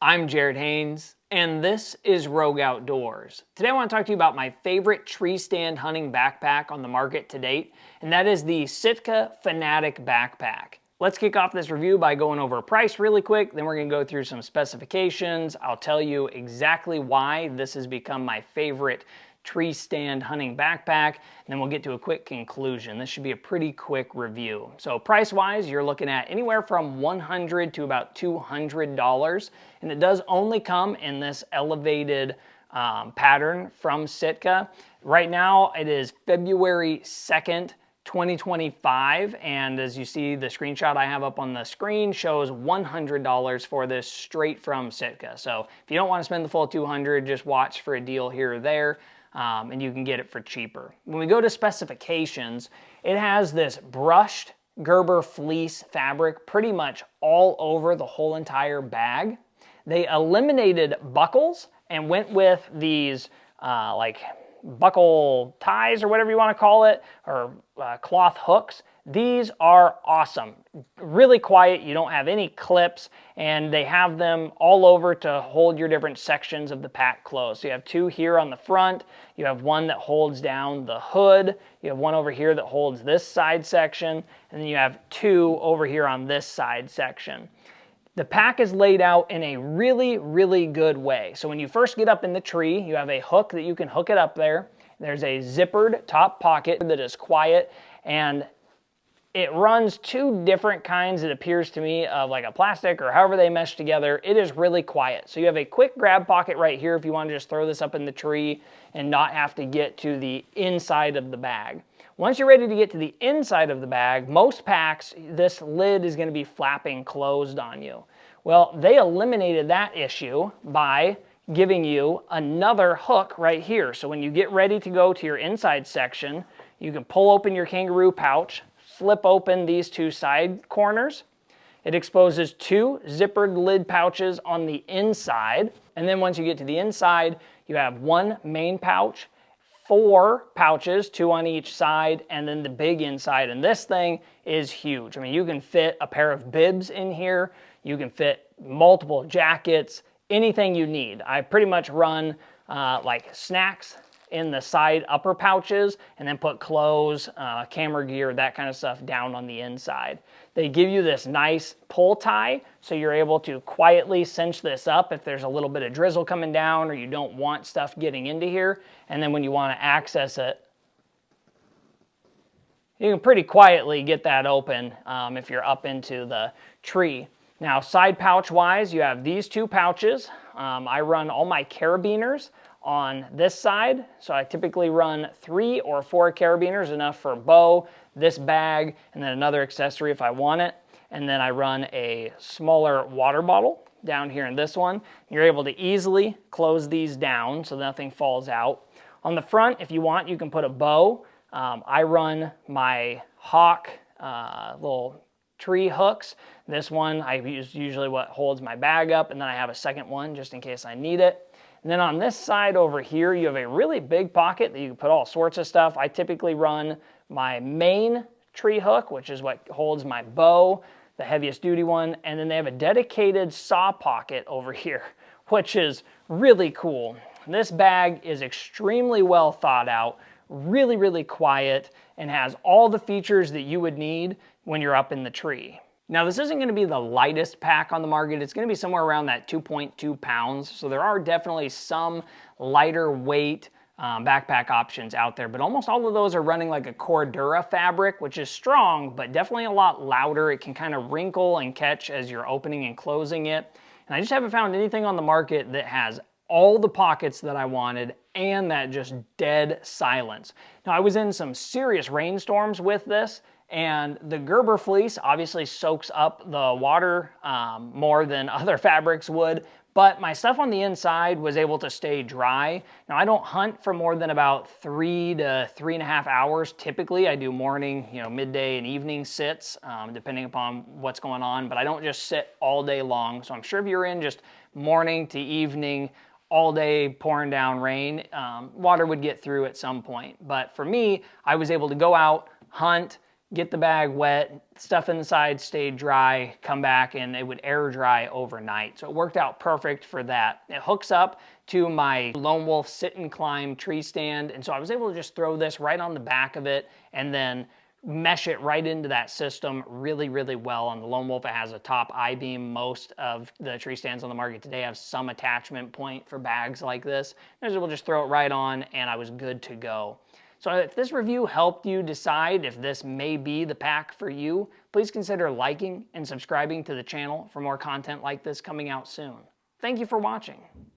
I'm Jared Haynes, and this is Rogue Outdoors. Today I want to talk to you about my favorite tree stand hunting backpack on the market to date, and that is the Sitka Fanatic backpack. Let's kick off this review by going over price really quick, then we're going to go through some specifications. I'll tell you exactly why this has become my favorite tree stand hunting backpack, and then we'll get to a quick conclusion. This should be a pretty quick review. So price-wise, you're looking at anywhere from $100 to about $200, and it does only come in this elevated pattern from Sitka. Right now, it is February 2nd, 2025, and as you see, the screenshot I have up on the screen shows $100 for this straight from Sitka. So if you don't want to spend the full $200, just watch for a deal here or there. And you can get it for cheaper. When we go to specifications, it has this brushed Gerber fleece fabric pretty much all over the whole entire bag. They eliminated buckles and went with these like buckle ties or whatever you want to call it, or cloth hooks. These are awesome. Really quiet, you don't have any clips, and they have them all over to hold your different sections of the pack closed. So you have two here on the front, you have one that holds down the hood, you have one over here that holds this side section, and then you have two over here on this side section. The pack is laid out in a really good way. So when you first get up in the tree, you have a hook that you can hook it up there. There's a zippered top pocket that is quiet, and it runs two different kinds, it appears to me, of like a plastic or however they mesh together. It is really quiet. So you have a quick grab pocket right here if you want to just throw this up in the tree and not have to get to the inside of the bag. Once you're ready to get to the inside of the bag, most packs, this lid is going to be flapping closed on you. Well, they eliminated that issue by giving you another hook right here. So when you get ready to go to your inside section, you can pull open your kangaroo pouch, flip open these two side corners. It exposes two zippered lid pouches on the inside. And then once you get to the inside, you have one main pouch, four pouches, two on each side, and then the big inside. And this thing is huge. I mean, you can fit a pair of bibs in here. You can fit multiple jackets, anything you need. I pretty much run like snacks in the side upper pouches, and then put clothes, camera gear, that kind of stuff down on the inside. They give you this nice pull tie, so you're able to quietly cinch this up if there's a little bit of drizzle coming down or you don't want stuff getting into here. And then when you want to access it, you can pretty quietly get that open if you're up into the tree. Now, side pouch wise, you have these two pouches. I run all my carabiners on this side, so I typically run 3 or 4 carabiners, enough for a bow, this bag, and then another accessory if I want it. And then I run a smaller water bottle down here in this one. You're able to easily close these down so nothing falls out. On the front, if you want, you can put a bow. I run my Hawk little tree hooks. This one I use usually what holds my bag up, and then I have a second one just in case I need it. And then on this side over here, you have a really big pocket that you can put all sorts of stuff. I typically run my main tree hook, which is what holds my bow, the heaviest duty one, and then they have a dedicated saw pocket over here, which is really cool. This bag is extremely well thought out, really quiet, and has all the features that you would need when you're up in the tree. Now, this isn't going to be the lightest pack on the market. It's going to be somewhere around that 2.2 pounds. So there are definitely some lighter weight backpack options out there, but almost all of those are running like a Cordura fabric, which is strong, but definitely a lot louder. It can kind of wrinkle and catch as you're opening and closing it. And I just haven't found anything on the market that has all the pockets that I wanted and that just dead silence. Now, I was in some serious rainstorms with this, and the Gerber fleece obviously soaks up the water more than other fabrics would, but my stuff on the inside was able to stay dry. Now, I don't hunt for more than about 3 to 3.5 hours. Typically, I do morning, midday and evening sits, depending upon what's going on, but I don't just sit all day long. So I'm sure if you're in just morning to evening, all day pouring down rain, water would get through at some point. But for me, I was able to go out, hunt, get the bag wet, stuff inside stayed dry, come back and it would air dry overnight. So it worked out perfect for that. It hooks up to my Lone Wolf sit and climb tree stand, and so I was able to just throw this right on the back of it and then mesh it right into that system really, really well. On the Lone Wolf, it has a top I-beam. Most of the tree stands on the market today have some attachment point for bags like this. I was able to just throw it right on and I was good to go. So if this review helped you decide if this may be the pack for you, please consider liking and subscribing to the channel for more content like this coming out soon. Thank you for watching.